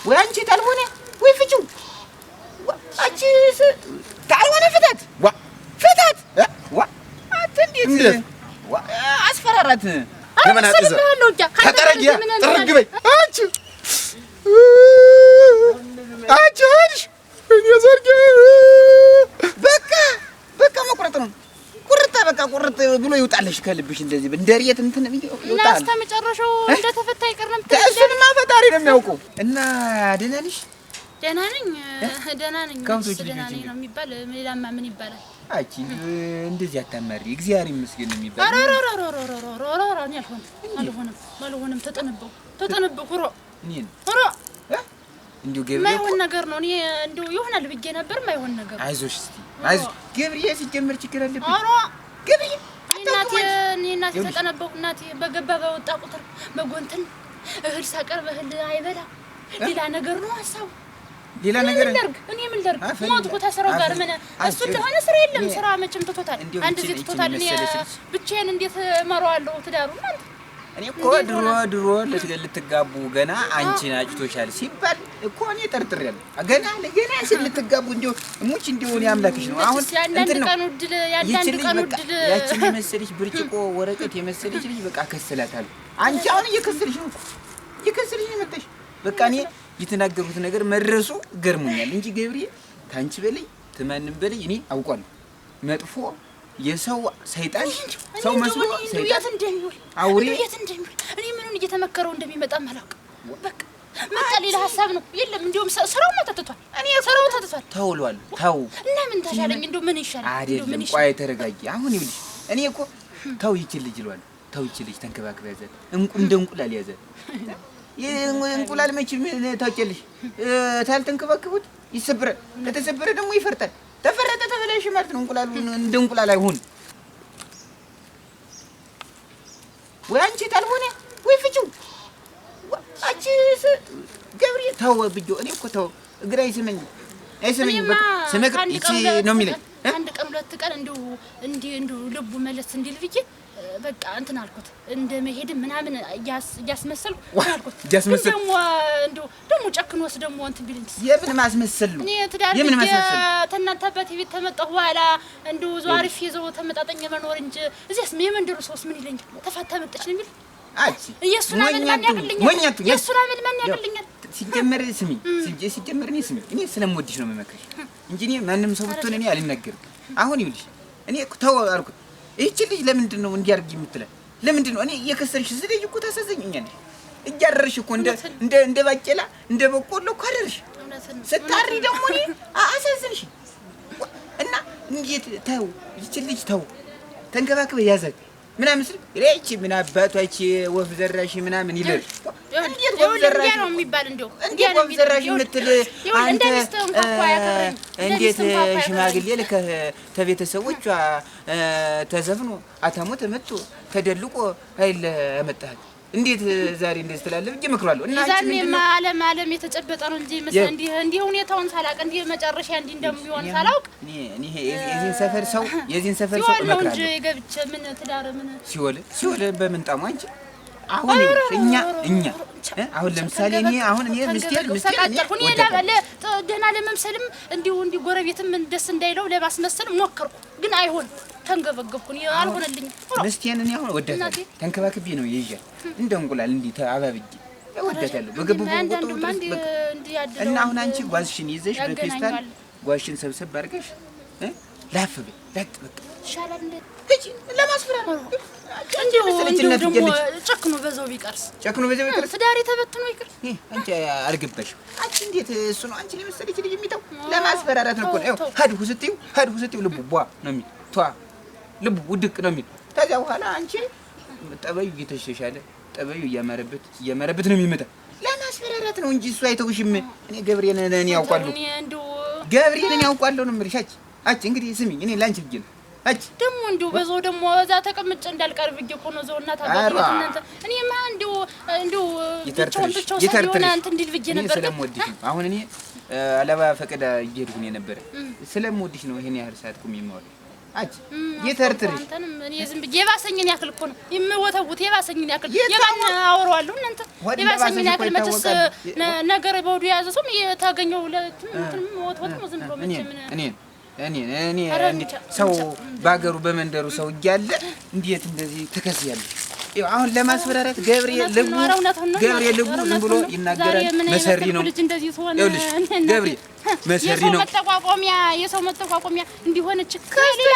وانت تلفوني ويفجوا انت تعالوا فتات فتات اتنديت اسفرارات لمن هذا خطرجيا ترقبي انت هادش يا زرقي በቃ መቁረጥ ነው ቁርጥ ብሎ ይውጣልሽ ከልብሽ እንደዚህ እንደሪየት እንትን ይውጣል እና አስተመጨረሻው እንደተፈታ ይቀርም ተስልማ ፈጣሪ ነው የሚያውቀው እና ደህና ነሽ ደህና ነኝ ደህና ነኝ ነው የሚባል ሌላማ ምን ይባላል አቺ እንደዚህ አታማሪ እግዚአብሔር ይመስገን ነው የሚባል ሮሮሮሮሮሮሮሮሮ እኔ አልሆንም ተጠነበኩ ሮ እንዲሁ ገብሬ ማይሆን ነገር ነው እኔ እንዲሁ ይሆናል ብዬ ነበር ማይሆን ነገር አይዞሽ እስቲ አይዞሽ ገብሬ ሲጀመር ችግር አለብኝ ኧረ ገብሬ እናቴ ተጠነበኩ እናቴ በገባ በወጣ ቁጥር በጎንተን እህል ሳቀርብ እህል አይበላ ሌላ ነገር ነው ሐሳቡ ሌላ ነገር እኔ ምን ላድርግ ሞትኩ ተስራው ጋር ምን እሱ እንደሆነ ስራ የለም ስራ መቼም ትቶታል አንድ ዚህ ትቶታል እኔ ብቻዬን እንዴት እመራዋለሁ ትዳሩ ማለት እኔ እኮ ድሮ ልትጋቡ ገና አንቺን አጭቶሻል ሲባል እኮ እኔ ጠርጥሬያለሁ ገና ልትጋቡ እንዲሁ ሙች እንዲሁ እኔ አምላክሽ ነው አሁን እንትን ነው ያንዳንድ ቀን ውድል ያቺን የመሰለሽ ብርጭቆ ወረቀት የመሰለሽ ልጅ በቃ ከስላታለሁ አንቺ አሁን እየከሰልሽ ነው መጣሽ በቃ እኔ የተናገሩት ነገር መድረሱ ገርሞኛል እንጂ ገብሬ ታንቺ በላይ ተማንም በላይ እኔ አውቃለሁ መጥፎ የሰው ሰይጣን ሰው መስሎ ሰይጣን አውሬ እኔ ምኑን እየተመከረው እንደሚመጣ ማላውቅ በቃ መጣ ሌላ ሐሳብ ነው የለም እንደውም ስራው ተተቷል እኔ ስራው ተተቷል ተውሏል ተው እና ምን ተሻለኝ እንደው ምን ይሻላል አይደለም ቆይ ተረጋጊ አሁን ይልሽ እኔ እኮ ተው ይችል ይሏል ተው ይችል ተንከባክበ ያዘ እንደ እንቁላል ያዘ እንቁላል መቼም ታውቂያለሽ ታልተንከባከቡት ይሰብራል ከተሰበረ ደግሞ ይፈርጣል ተፈረጠ ተበላሽ ማለት ነው እንቁላሉ እንደ እንቁላል አይሆን ወይ አንቺ ታልሆነ ወይ ፍጩ አንቺ ገብሬ ተው ብጆ እኔ እኮ ተው እግራ አይሰመኝ በቃ ስመክር እቺ ነው የሚለኝ አንድ ቀን ሁለት ቀን እንዲሁ ልቡ መለስ እንዲል ብዬ በቃ እንትን አልኩት እንደመሄድ ምናምን ያስመሰልኩ አልኩት ደግሞ ጨክኖስ ደግሞ እንትን ቢልንስ የምን ማስመሰል ነው የምን ማስመሰል ተናንተበት ቤት ተመጣሁ በኋላ እንደው ዟሪፍ ይዘው ተመጣጣኝ መኖር እንጂ እዚያስ የመንደሩ ሰውስ ምን ይለኛል ተፋታ መጣች ነው የሚል አቺ ኢየሱስ አመል ማን ያገልኛል ሲጀመር እኔ ስለምወድሽ ነው የምመክርሽ እንጂ እኔ ማንንም ሰው ብትሆን እኔ አልናገርም አሁን ይልሽ እኔ ተው አልኩት እቺ ልጅ ለምንድን ነው እንዲያርግ የምትለው ለምንድን ነው እኔ የከሰርሽ ስለዚህ እኮ ታሳዘኝኛለሽ እያደረሽ እኮ እንደ ባቄላ እንደ በቆሎ እኮ አደረሽ ስታሪ ደግሞ እኔ አሳዝንሽ እና እንዴት ተው እቺ ልጅ ተው ተንከባክበ ያዛት ምናምን ስል እቺ ምን አባቷ እቺ ወፍ ዘራሽ ምናምን ይለል እንዴት ወፍ ዘራሽ ነው የሚባል እንደው እንዴት ወፍ ዘራሽ የምትል አንተ እንዴት ሽማግሌ ለከ ተቤተሰቦቿ ተዘፍኖ አታሞ ተመቶ ተደልቆ ኃይል አመጣህ እንዴት ዛሬ እንደዚህ ትላለህ እንጂ መክሯለሁ እና ዛሬማ ዓለም የተጨበጠ ነው እንጂ መስል እንዲህ ሁኔታውን ሳላቅ እንዲህ መጨረሻ እንዲህ እንደሚሆን ሳላውቅ እኔ የዚህን ሰፈር ሰው እመክራለሁ እንጂ ገብቼ ምን ትዳር ምን ሲወል በምንጣሙ አንቺ አሁን እኛ አሁን ለምሳሌ እኔ ምስቴን እኔ ደህና ለመምሰልም እንዲሁ ጎረቤትም ደስ እንዳይለው ለማስመሰል ሞከርኩ ግን አይሆን ተንገበገብኩ እኔ አልሆነልኝም ምስቴን እኔ አሁን ወዳታለሁ ተንከባክቤ ነው ይይዣል እንደ እንቁላል እንዲህ ተአባብዬ ወዳታለሁ በገቡበት እና አሁን አንቺ ጓዝሽን ይዘሽ በፔስታል ጓዝሽን ሰብሰብ አድርገሽ ላፍበ ላጥበቅ ይሻላል እንዴ እጂ ለማስፈራራ እንደው ጨክኖ በዛው ቢቀርስ ትዳሬ ተበትኖ ይቅር አንቺ አልገባሽም አንቺ እንዴት እሱ ነው አንቺ ለምሳሌ ልጅ የሚተው ለማስፈራራት ነው እኮ ሀድሁ ስትዩ ልቡ ቧ ነው የሚል ልቡ ውድቅ ነው የሚል ከዚያ በኋላ አንቺ ጠበዩ እየተሸሻለ ጠበዩ እያማረበት ነው የሚመጣ ለማስፈራራት ነው እንጂ እሱ አይተውሽም እኔ ገብሬን ያውቃለሁ ነው የምልሽ አንቺ እንግዲህ ስሚኝ እኔ ላንቺ ልጅ ነው አጭ ደሞ እንደው በዛው ደሞ እዛ ተቀምጬ እንዳልቀርብ እኮ ነው ዘው እናት አባቴ እናንተ እኔማ እንደው ብቻው ሳይሆን አንተ እንዲል ብዬ ነበር ስለምወድሽ አሁን እኔ አለባ ፈቀዳ እየሄድኩኝ ነበር ስለምወድሽ ነው ይሄን ያህል ሰዓት ቁም ይማው አጭ ይተርትሪ አንተንም እኔ ዝም ብዬ የባሰኝን ያክል እኮ ነው የምወተውት የባሰኝን ያክል የማን አወራዋለሁ እናንተ የባሰኝን ያክል መችስ ነገር በወዱ የያዘ ሰው የታገኘው ለእንትን ወጥወጥ ነው ዝም ብሎ መቼ እኔ ሰው ባገሩ በመንደሩ ሰው እያለ እንዴት እንደዚህ ትከስያለሽ? አሁን ለማስፈራራት ገብርኤል ልቡ ዝም ብሎ ይናገራል። መሰሪ ነው ይኸውልሽ፣ ገብርኤል መሰሪ ነው። የሰው መጠቋቆሚያ እንዲሆነች ከሌላ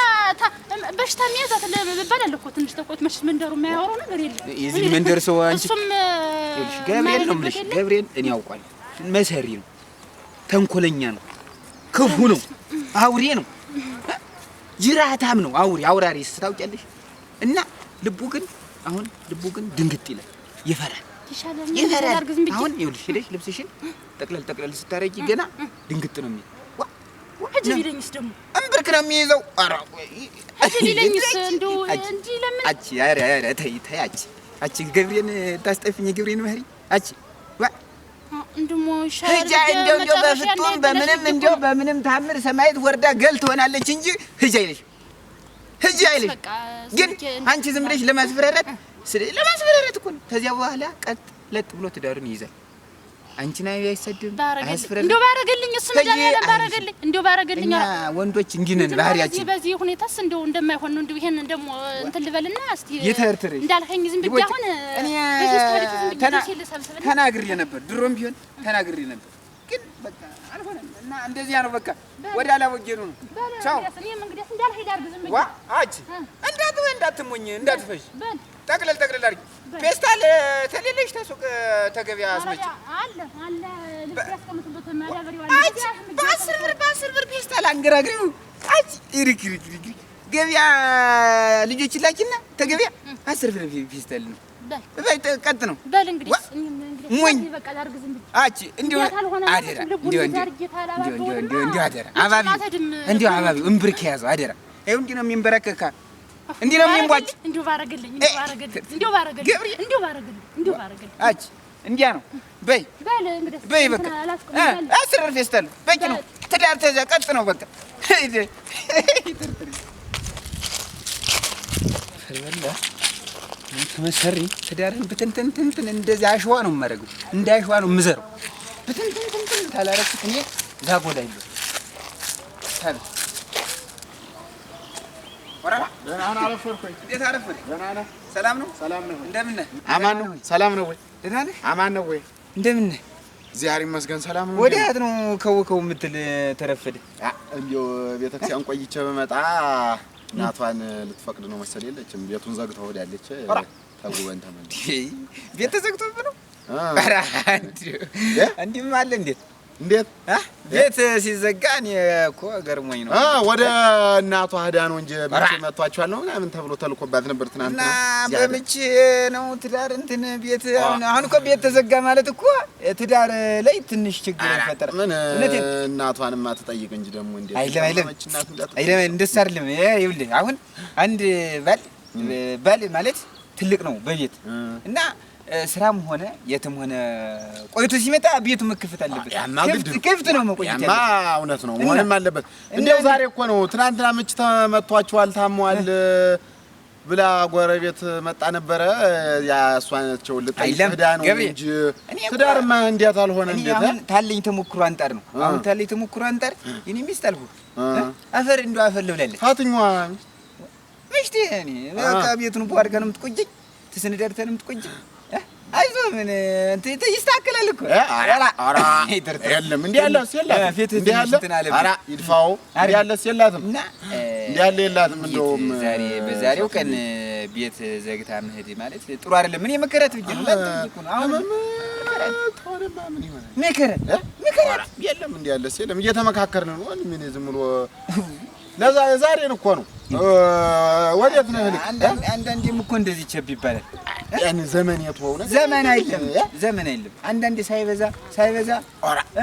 በሽታ የሚያዛት ልባላል እኮ ትንሽ ተቆይቶ መች መንደሩ የማያወራው ነገር የለም። የዚህ መንደር ሰው አንቺ ይኸውልሽ፣ ገብርኤል ነው የምልሽ። ገብርኤል እኔ ያውቃል። መሰሪ ነው፣ ተንኮለኛ ነው፣ ክፉ ነው፣ አውሬ ነው፣ ጅራታም ነው። አውራሪስ ታውቂያለሽ። እና ልቡ ግን ድንግጥ ይላል፣ ይፈራል። አሁን ይኸውልሽ ሄደሽ ልብስሽን ጠቅለል ስታረጊ ገና ድንግጥ ነው የሚል አጅብ ይለኝስ ደግሞ እምብርክ ነው የሚይዘው። ኧረ አጅብ ይለኝስ እንደው እንጂ ለምን አቺ ገብሬን ታስጠፊኝ ገብሬን መህሪ አቺ እንደሞ ሻር እንደው በፍጡም በምንም ታምር ሰማይት ወርዳ ገል ትሆናለች እንጂ ሂጂ አይልሽ። ግን አንቺ ዝም ብለሽ ለማስፈራራት እኮ ነው። ከዚያ በኋላ ቀጥ ለጥ ብሎ ትዳሩን ይይዛል። አንቺን አይሰድም፣ አያስፈራም። እንደው ባረገልኝ እሱ መዳን ባረገልኝ እንደው ባረገልኝ። ወንዶች እንዲህ ነን ባህሪያችን። በዚህ ሁኔታስ እንደው እንደማይሆን ነው። እንደው ይሄን ደግሞ እንትን ልበልና እስቲ ይተርትሪ እንዳልከኝ ዝም ብዬ አሁን እኔ ተናግሬ ነበር፣ ድሮም ቢሆን ተናግሬ ነበር። ግን በቃ አልሆነም እና እንደዚያ ነው። በቃ ወደ አላወጀኑ ነው። ቻው። እኔም እንግዲህ እንዳልሄድ አድርግ ዝም ብዬ አጭ እንዳትሞኝ እንዳትፈሽ ጠቅለል አድርጊ። ፔስታል ተሌለሽ ተሱቅ ተገቢያ አስመጪ አለ ያስቀምጡበት ማዳበሪያው አለ። በ10 ብር ፔስታል አንገራግሪው። አጭ ይርክ ገቢያ ልጆች ላኪና ተገቢያ 10 ብር ፔስታል ነው። ቀጥ ነው። በል እንግዲህ ሞኝ በቃ ላድርግ ዝም ብዬ አጭ እንዲሁ አደራ እንዲሁ አደራ አባቢ እምብርክ ያዘው አደራ። ይኸው እንዲህ ነው የሚንበረከካ እንዲህ ነው የሚንቧጭ። እንዲሁ ባረገልኝ አጭ እንዲያ ነው። በይ በቃ 10 ብር ፌስታል በቂ ነው። ትዳር ተዚያ ቀጥ ነው በቃ ፈርበላ ተመሰሪ ትዳርን ብትንትን እንደዚህ አሸዋ ነው የማደርገው። እንደ አሸዋ ነው የምዘረው። ብትንትን ታላረኩት እኔ ዛጎዳ ይለው ታል ወራራ ደህና ነው። አረፈርኩኝ። እንዴት አረፈርክ? ደህና ነህ? ሰላም ነው? ሰላም ነው። እንደምን ነህ? አማን ነው። ሰላም ነው ወይ? ደህና ነህ? አማን ነው ወይ? እንደምን ነህ? እግዚአብሔር ይመስገን ሰላም ነው። ወዲያት ነው ከውከው የምትል ተረፈደ። እንዲያው ቤተክርስቲያን ቆይቼ በመጣ እናቷን ልትፈቅድ ነው መሰል የለችም። ቤቱን ዘግተው ወዲያለች። ተጉበን ተመለስ። ቤት ተዘግቶብህ ነው? ኧረ እንዲህም አለ። እንዴት ቤት ሲዘጋ እኔ እኮ ገርሞኝ ነው። ወደ እናቷ ሄዳ ነው እንጂ ምች መጥቷቸዋል ነው ምናምን ተብሎ ተልኮባት ነበር ትናንትና። እና በምች ነው ትዳር እንትን ቤት አሁን እኮ ቤት ተዘጋ ማለት እኮ ትዳር ላይ ትንሽ ችግር ይፈጠራል። ምን እናቷንማ ትጠይቅ እንጂ ደግሞ እንዴት አይደለም እንደሱ አይደለም። ይኸውልህ አሁን አንድ ባል ማለት ትልቅ ነው በቤት እና ስራም ሆነ የትም ሆነ ቆይቶ ሲመጣ ቤቱ መከፈት አለበት። ክፍት ነው መቆየት ያለበት። እውነት ነው መሆንም አለበት። እንደው ዛሬ እኮ ነው ትናንትና ምች ተመቷቸዋል ታሟል ብላ ጎረቤት መጣ ነበረ። ያ እሷናቸው ልጠይቅ ሄዳ ነው እንጂ ትዳርማ እንዴት አልሆነ እንዴት አሁን ታለኝ ተሞክሮ አንጣር ነው። አሁን ታለኝ ተሞክሮ አንጣር የኔ ሚስት አልኩ አፈር እንደው አፈር ልብላለች። ታትኛዋ ሚስቴ እኔ በቃ ቤቱን ቧርጋ ነው የምትቆየኝ፣ ተሰነዳድተህ ነው የምትቆየኝ። አይዞህ ምን እንትን ይስተካከላል እኮ። ኧረ የለም እንዲህ ያለ የላትም። እንዲህ ያለ ኧረ ይድፋው እንዲህ ያለ የላትም እና እንዲህ ያለ የላትም። እንደውም ዛሬ በዛሬው ቀን ቤት ዘግታ መሄድ ማለት ጥሩ አይደለም። ምን የመከራት ብዬሽ ነው ለአንተ ነው። አሁን ተወደማ ምን ይሆናል? መከራት የለም እንዲህ ያለ የለም። እየተመካከርን ነው። ምን ዝም ብሎ ለዛ ዛሬን እኮ ነው። ወዴት ነው ልክ አንዳንዴም እኮ እንደዚህ ቸብ ይባላል። ያን ዘመን የተወው ነው። ዘመን አይደለም። አንዳንዴ ሳይበዛ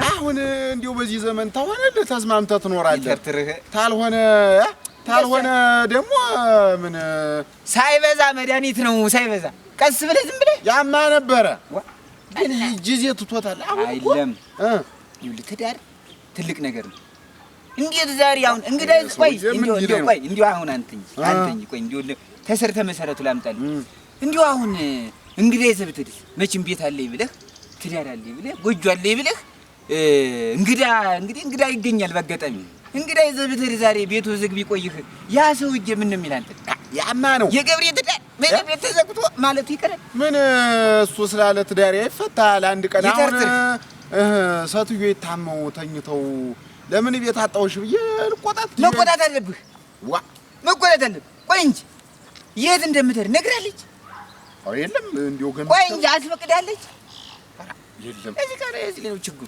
አሁን እንዲሁ በዚህ ዘመን ታሆነ ተስማምተህ ትኖራለህ። ታልሆነ ደግሞ ምን ሳይበዛ መድኃኒት ነው። ሳይበዛ ቀስ ብለህ ዝም ብለህ ያማ ነበረ ግን ጊዜ ትቶታል። አሁን አይደለም ይኸውልህ ትዳር ትልቅ ነገር ነው። እንዴት ዛሬ አሁን እንግዳ ቆይ እንዲሁ አሁን አንተኝ ቆይ እንዲሁ ተሰርተ መሰረቱ ላምጣልህ እንዲሁ አሁን እንግዳ ይዘብትልህ መቼም ቤት አለኝ ብለህ ትዳር አለኝ ብለህ ጎጆ አለኝ ብለህ እንግዳ ይገኛል በአጋጣሚ እንግዳ ይዘብትልህ ዛሬ ቤቱ ዝግ ቢቆይህ ያ ሰውዬ ምን ነው የሚል አንተ ያማ ነው የገብሬ ትዳር ቤት ተዘግቶ ማለት ይቀራል ምን እሱ ስላለ ትዳር ይፈታል አንድ ቀን አሁን ሰትዮ የታመው ተኝተው ለምን ቤት አጣውሽ ብዬ መቆጣት አለብህ መቆጣት አለብህ ቆይ እንጂ የት እንደምትሄድ ነግራለች የለም እንዲሁ ግን ቆይ እንጂ አስፈቅዳለች የለም እዚህ ጋር እዚህ ነው ችግሩ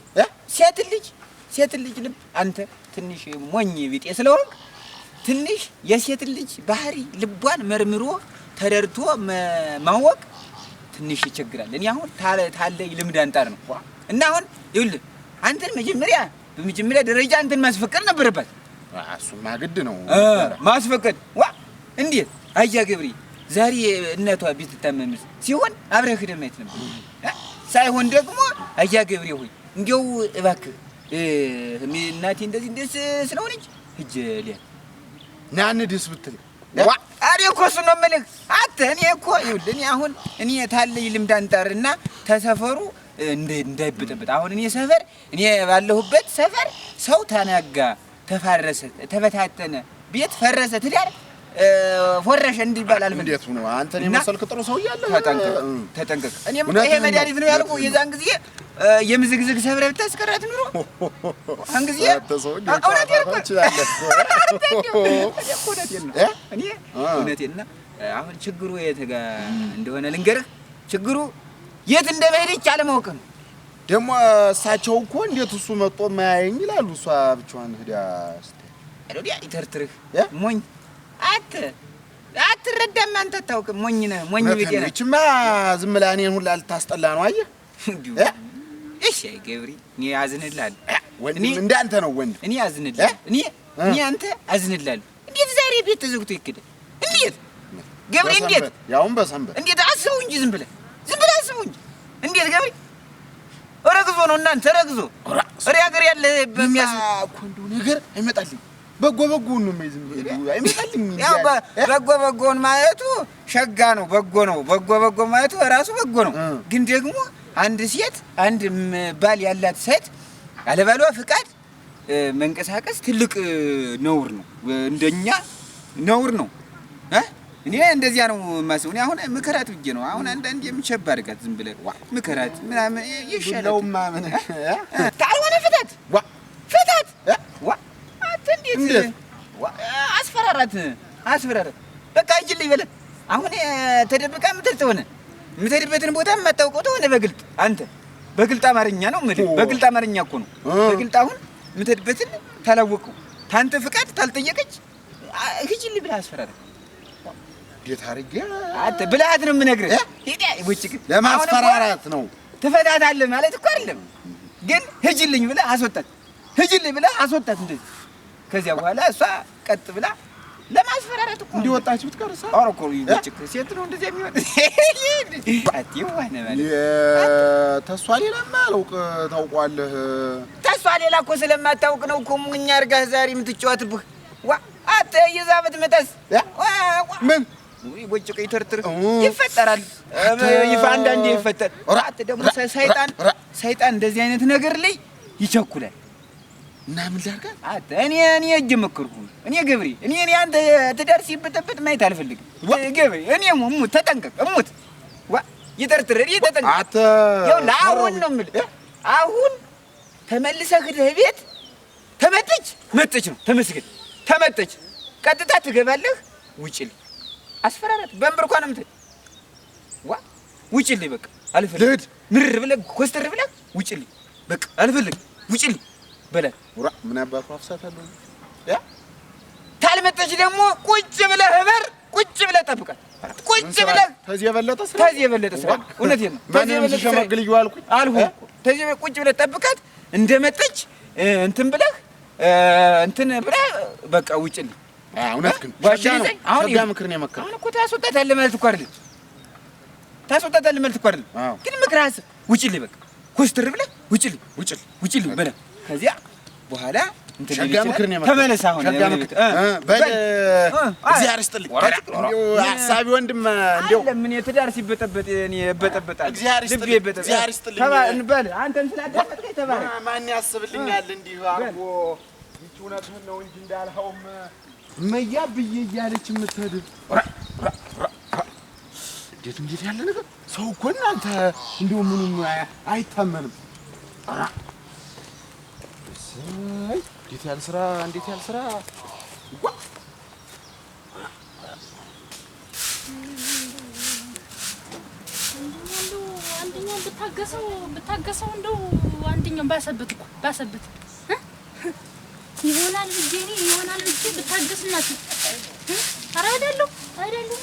ሴት ልጅ ልብ አንተ ትንሽ ሞኝ ቢጤ ስለሆንክ ትንሽ የሴት ልጅ ባህሪ ልቧን መርምሮ ተረድቶ ማወቅ ትንሽ ይቸግራል እኔ አሁን ታለይ ልምድ አንጣር ነው እና አሁን ይኸውልህ አንተን በመጀመሪያ ደረጃ አንተን ማስፈቀድ ነበረበት እሱማ ግድ ነው ማስፈቀድ እንዴት አያ ገብሬ ዛሬ እናቷ ብትታመምስ ሲሆን አብረህ ሄደህ ማየት ነበር ሳይሆን ደግሞ አያ ገብሬ ሆይ እንዴው እባክህ እናቴ እንደዚህ ስለሆነች ሂጅ ሊያ ናንድስ ብትል አሬ እኮ እሱን ነው የምልህ አንተ እኔ እኮ ይኸውልህ እኔ አሁን ታለኝ ልምድ አንጣርና ተሰፈሩ እንዳይበጠበጥ አሁን እኔ ባለሁበት ሰፈር ሰው ተናጋ ተፋረሰ ተበታተነ ቤት ፈረሰ ትዳር ወረሽ እንዲባል አልፈልግም እንዴት ነው አንተን የመሰልክ ጥሩ ሰው ይያለ ተጠንቀቅ እኔም ይሄ መድኃኒት ነው ያልኩህ የዛን ጊዜ የምዝግዝግ ሰብረ ብታስቀራት ኑሮ አን ጊዜ እውነቴን ነው አሁን ችግሩ የት ጋር እንደሆነ ልንገርህ ችግሩ የት እንደመሄደች አለማወቅ ነው ደግሞ እሳቸው እኮ እንዴት እሱ መጥቶ ማያየኝ ይላሉ እሷ ብቻዋን ሄዳ አይዶዲያ ይተርትርህ ሞኝ አትረዳም አንተ አታውቅም ሞኝ ነህ ሞኝ ቢጤ ነህ እቺማ ዝም ብላ እኔን ሁላ ልታስጠላ ነው አየህ እሺ ገብሪ እኔ አዝንልሃለሁ ወንድም እንዳንተ ነው ወንድ እኔ አዝንልሃለሁ እኔ አንተ አዝንልሃለሁ እንዴት ዛሬ ቤት ተዘግቶ ይከዳል እንዴት ገብሪ እንዴት ያውም በሰንበት እንዴት አስበው እንጂ ዝም ብለህ አስበው እንጂ እንዴት ገብሪ ረግዞ ነው እናንተ ረግዞ ሀገር ያለ በሚያዝ እኮ እንደው ነገር አይመጣልኝ በጎውን ነው የማይዝም አይመጣልኝ ያው በጎውን ማለቱ ሸጋ ነው በጎ ማለቱ ራሱ በጎ ነው ግን ደግሞ አንድ ሴት አንድ ባል ያላት ሴት ያለባሏ ፍቃድ መንቀሳቀስ ትልቅ ነውር ነው እንደኛ ነውር ነው እኔ እንደዚያ ነው ማሰው እኔ አሁን ምከራት ብዬ ነው አሁን አንዳንዴ የምቸባ አድርጋት ዝም ብለህ ምከራት ምናምን ይሻለው ማምን ታልሆነ ፍታት እንዴት አስፈራራት በቃ እጅልኝ በለ አሁን ተደብቃ የምትሄድበትን ቦታ የማታውቀው ተሆነ በግልጥ አማርኛ ነው በግልጥ አማርኛ እኮ ነው በግልጥ አሁን የምትሄድበትን ታላወቀው ታንተ ፍቃድ ታልጠየቀች እጅልኝ ብለህ አስፈራራት እንዴት አድርጌ ብልሃት ነው የምነግርህ ሂድ ይወጭክ ለማስፈራራት ነው ትፈታታለህ ማለት እኮ አይደለም ግን ሂጂልኝ ብለህ አስወጣት እንደዚህ ከዚያ በኋላ እሷ ቀጥ ብላ ለማስፈራራት እኮ እንዲወጣች ብትቀርሳ አረኮ ይወጭክ ሴት ነው እንደዚህ የሚወጣ አትይዋነ ማለት ተሷ ሌላ ማለውቅ ታውቋለህ ተሷ ሌላ እኮ ስለማታውቅ ነው እኮ ሙኛ አድርጋህ ዛሬ የምትጫወትብህ አተ ይዛበት መጣስ ምን ይወጭቅ ይተርትር ይፈጠራል ይፋ አንዳንዴ ይፈጠር አተ ደግሞ ሰይጣን እንደዚህ አይነት ነገር ላይ ይቸኩላል እና ምን ላድርግ አተ እኔ እጀመክርኩ እኔ ገብሬ እኔ አንተ ትዳር ሲበጠበጥ ማየት አልፈልግም ገብሬ እኔ ተጠንቀቅ ይተርትር ተጠንቀቅ አተ አሁን ነው የምልህ አሁን ተመልሰህ ቤት መጥች ነው ተመስገን ተመጠች ቀጥታ ትገባለህ ውጭልኝ አስፈራራት በእምብርኳ ነው የምትል ውጭልኝ በቃ አልፈልግም ምርር ብለህ ኮስተር ብለህ ውጭልኝ በቃ አልፈልግም ውጭልኝ በላት ምን አባቱ አፍሳታለሁ ታልመጠች ደግሞ ቁጭ ብለህ ጠብቃት ቁጭ ብለህ ከዚህ የበለጠ ስራ እውነቴን ነው ማንም ሲሸመግልዩ አልኩህ ከዚህ ቁጭ ብለህ ጠብቃት እንደመጠች እንትን ብለህ በቃ ውጭልኝ እውነት ግን ሸጋ ምክር ነው የመከረው አሁን እኮ ታስወጣታለህ ማለት እኮ አይደለም ግን ምክር ውጭልኝ በቃ ኮስተር ብለህ ውጭልኝ በላት ከዚያ በኋላ ሸጋ ምክር ነው። ተመለስ አሁን ሸጋ ምክር በል እግዚአብሔር ይስጥልኝ። ሐሳቢ ወንድም እንደው ለምን የትዳር ሲበጠበጥ እኔ እበጠበጣለሁ። እግዚአብሔር ይስጥልኝ በል አንተም ስላዳመጥከኝ ተባረክ። ማን ያስብልኛል እንዲህ አርጎ ይቺ እውነትህን ነው እንጂ እንዳልኸውም እመያ ብዬ እያለች የምትሄድ እንዴት ያለ ነገር ሰው እኮ እናንተ እንደው ምኑም አይታመንም። እንዴት ያለ ስራ አንደኛው ብታገሰው እንደው አንደኛው ባሰበት ይሆናል ብዬ ብታገስ እናቴ ኧረ እሄዳለሁ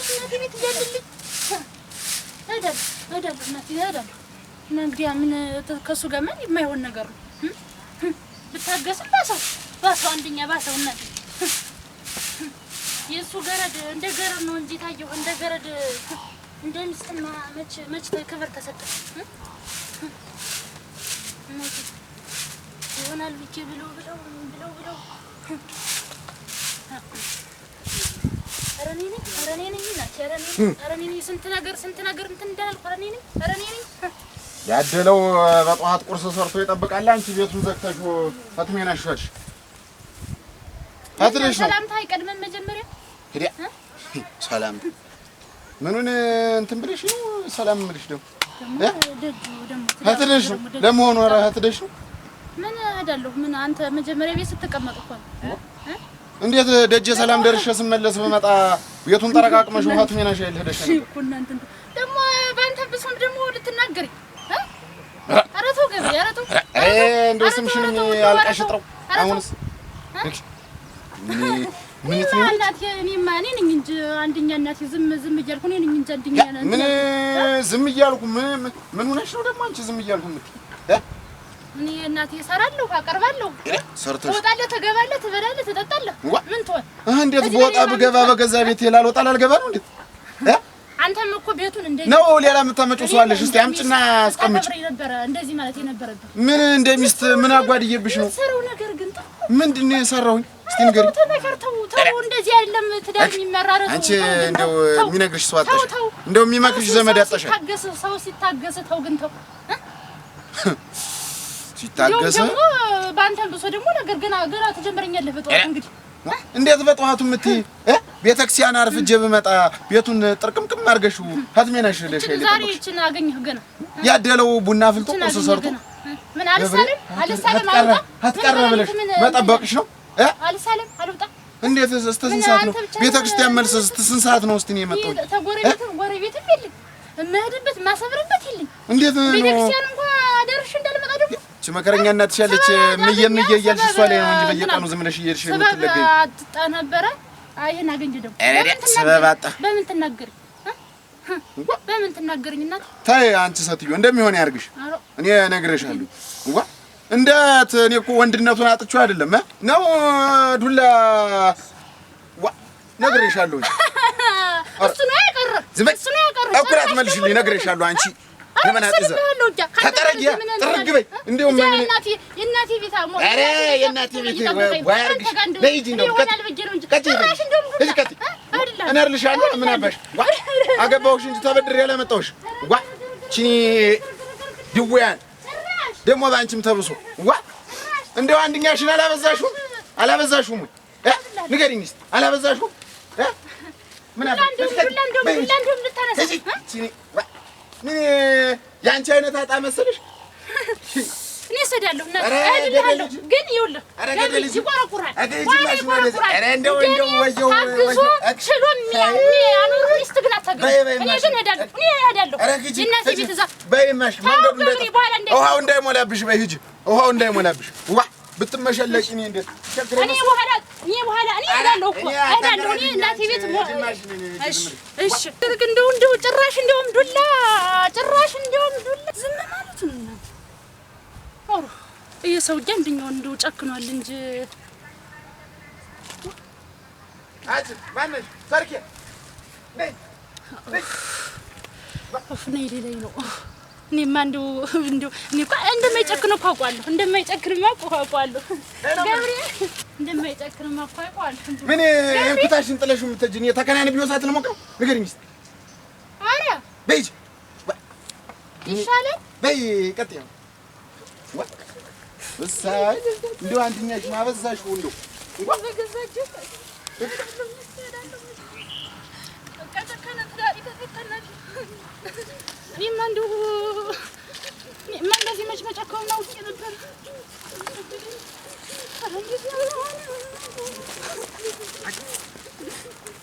እናቴ ቤት እያለልኝ እሄዳለሁ እናቴ እሄዳለሁ። እና እንግዲህ ምን ከእሱ ጋር ምን የማይሆን ነገር ነው። ብታገስም ባሰው አንደኛ ባሰው እናቴ የእሱ ገረድ እንደ ገረድ ነው እንጂ ታየው እንደ ገረድ እንደ ሚስትማ መች ክብር ተሰጠ እናቴ ይሆናል ብቻ ብለው ኧረ እኔ ነኝ እናቴ ኧረ እኔ ነኝ ስንት ነገር እንትን እንዳልኩ ኧረ እኔ ነኝ ያደለው በጠዋት ቁርስ ሰርቶ ይጠብቃል። አንቺ ቤቱን ዘግተሽ ፈትሜናሽሽ አትረሽ ነው። ሰላምታ አይቀድመም መጀመሪያ ሄዲያ ሰላም ምኑን እንትን ብለሽ ነው ሰላም ምልሽ ደግሞ አትረሽ ነው ለመሆኑ ኧረ አትረሽ ነው ምን እሄዳለሁ ምን አንተ መጀመሪያ ቤት ስትቀመጥ እኮ እንዴት ደጀ ሰላም ደርሼ ስመለስ በመጣ ቤቱን ጠረቃቅመሽ ፈትሜናሽ ሄደሽ ነው እኮ እናንተ ደግሞ ባንተ ብሶም ደግሞ ልትናገሪ ኧረ ተው ገቢ ኧረ ተው እንደው ስምሽን ያልቃሽ ጥረው አሁንስ ምን እናቴ እኔማ እኔ ነኝ እንጂ አንደኛ እናቴ ዝም እያልኩ እኔ ነኝ እንጂ አንደኛ ምን ዝም እያልኩ ምን ሆነሽ ነው ደግሞ አንቺ ዝም እያልኩ እኔ እናቴ እሰራለሁ አቀርባለሁ ሰርተሽ ትወጣለህ ትገባለህ ትበላለህ ትጠጣለህ ምን ትሆን እንዴት በወጣ ብገባ በገዛ ቤት ላልወጣ ላልገባ ነው እንዴ አንተም እኮ ቤቱን እንደዚህ ነው ሌላ የምታመጪው ሰው አለሽ እስቲ አምጪና አስቀምጪ ነበር እንደዚህ ማለት የነበረብህ ምን እንደሚስት ምን አጓድዬብሽ ነው ሰራው ነገር ግን ምንድነው የሰራሁኝ እስቲ ንገሪኝ ተው እንደዚህ አይደለም ትዳር የሚመራረው አንቺ እንደው የሚነግርሽ ሰው አጣሽ እንደው የሚመክርሽ ዘመድ አጣሽ ሰው ሲታገስ ተው ግን ተው ሲታገስ ባንተም ብሶ ደግሞ ነገር ገና ተጀመረኛለህ በጠዋት እንግዲህ እንዴት በጠዋቱ የምትይ ቤተክርስቲያን አርፍጄ ብመጣ ቤቱን ጥርቅምቅም አድርገሽው ፈትሜናሽ ለሽ ዛሬ እቺን አገኘህ ገና ያደለው ቡና ፍልቶ ቁርስ ሰርቶ ምን አልሳለም አትቀረ ብለሽ መጠበቅሽ ነው አልሳለም አልወጣ እንዴት እስከ ስንት ሰዓት ነው ቤተክርስቲያን መልስ እስከ ስንት ሰዓት ነው እስቲ ነው የመጣው ተጎረቤትም የለም እመሄድበት ማሰብርበት የለም እንዴት ነው ቤተክርስቲያን እንኳን አደርሽ እንዳልመጣ ደግሞ እቺ መከረኛ እናትሽ ያለች ምየም እያልሽ እሷ ላይ ነው እንጂ በየቀኑ ዝም ብለሽ እየሄድሽ የምትለገኝ አጥጣ ነበረ አይሄን አገኘ ደግሞ በምን ትናገሪ በምን ትናገሪኝ እናት ታይ አንቺ ሰትዮ እንደሚሆን ያርግሽ እኔ ነግሬሻለሁ እንኳ እንዴት እኔ እኮ ወንድነቱን አጥቼው አይደለም ነው ዱላ ነግሬሻለሁ እሱ ነው ያቀረ አኩራት መልሽልኝ ነግሬሻለሁ አንቺ ለመናጥዘ ተጠረጊያ ጥርግ በይ እንደው ምን የእናቴ ቤት አሞ አረ የእናቴ ቤት ወያርግሽ ለይጂ ነው ከቲ እነርልሻለሁ ምን አባሽ አገባሁሽ እንጂ ተበድሬ ያላመጣሁሽ ቺኒ ድውያን ደግሞ ባንቺም ተብሶ እንደው አንድኛሽን አላበዛሽውም ንገሪኝ እስቲ አላበዛሽውም ምን አባሽ ምን ያንቺ አይነት አጣ መሰለሽ እኔ ሰዳለሁ እና አይደለም ግን ይውልህ ለልጅ ይቆራቁራል አረ እንደው ወየው ችሎም ያኑር ሚስት ግን አታገኝ እኔ ግን እሄዳለሁ እናቴ ቤት እዛ በይማሽ መንገዱ ውሃው እንዳይሞላብሽ በይ ሂጂ ውሃው እንዳይሞላብሽ ብትመሸለቂ እኔ እንዴት እኔ በኋላ እሄዳለሁ እኮ እኔ እናቴ ቤት እሺ እንደው ጭራሽ እንደውም ዱላ ዝም ማለት ነው እናት ኦሮ እየሰውዬ አንደኛው እንደው ጨክኗል እንጂ አጭ ማነሽ ሰርኬ ነይ ነይ ሌላኝ ነው እኔማ እንደው እኔ እኮ እንደማይጨክን እኮ አውቃለሁ። እንደማይጨክንማ እኮ አውቃለሁ። ገብርኤል እንደማይጨክንማ እኮ አውቃለሁ። ምን እንኩታሽን ጥለሽ የምትሄጂ የተከናን ቢወሳት ልሞክረው ንገሪኝ እስኪ። ኧረ በይ ይሻላል። በይ ቀጥይ ነው ወሳይ እንደው አንተኛሽ ማበዛሽ እንደው እንኳን በገዛችሁ እኔማ እንደው እንደዚህ መጨከኑን አውቄ ነበር።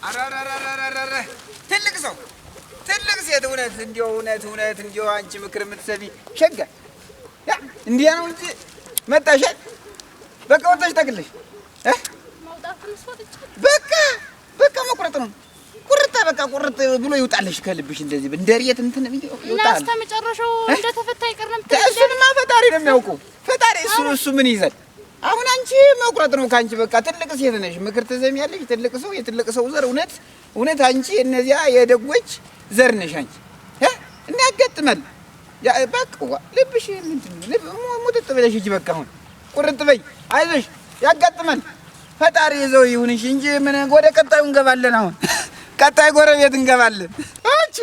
ኧረ ትልቅ ሰው ትልቅ ሴት እውነት እንዲያው አንቺ ምክር የምትሰሚ ሸጋ እንዲያ ነው እንጂ መጣሻል። በቃ ወጣሽ ጠቅልሽ በቃ መቁረጥ ነው። ቁርጥ ብሎ ይውጣልሽ ከልብሽ እንደዚህ እንደሪየት እንትን ይውጣል። እስከ መጨረሻው እንደተፈታ ይቀርም። እሱንማ ፈጣሪ ነው የሚያውቀው። ፈጣሪ እሱ ምን ይዘል። አሁን አንቺ መቁረጥ ነው ካንቺ። በቃ ትልቅ ሴት ነሽ፣ ምክር ትሰሚያለሽ። ትልቅ ሰው የትልቅ ሰው ዘር እውነት አንቺ እነዚያ የደጎች ዘር ነሽ አንቺ። እና ያጋጥማል። በቃ ልብሽ ምንድነው ሙጥጥ ብለሽ ሂጂ። በቃ አሁን ቁርጥ በይ፣ አይዞሽ፣ ያጋጥማል። ፈጣሪ ይዘው ይሁንሽ እንጂ ምን ወደ ቀጣዩ እንገባለን። አሁን ቀጣይ ጎረቤት እንገባለን። አንቺ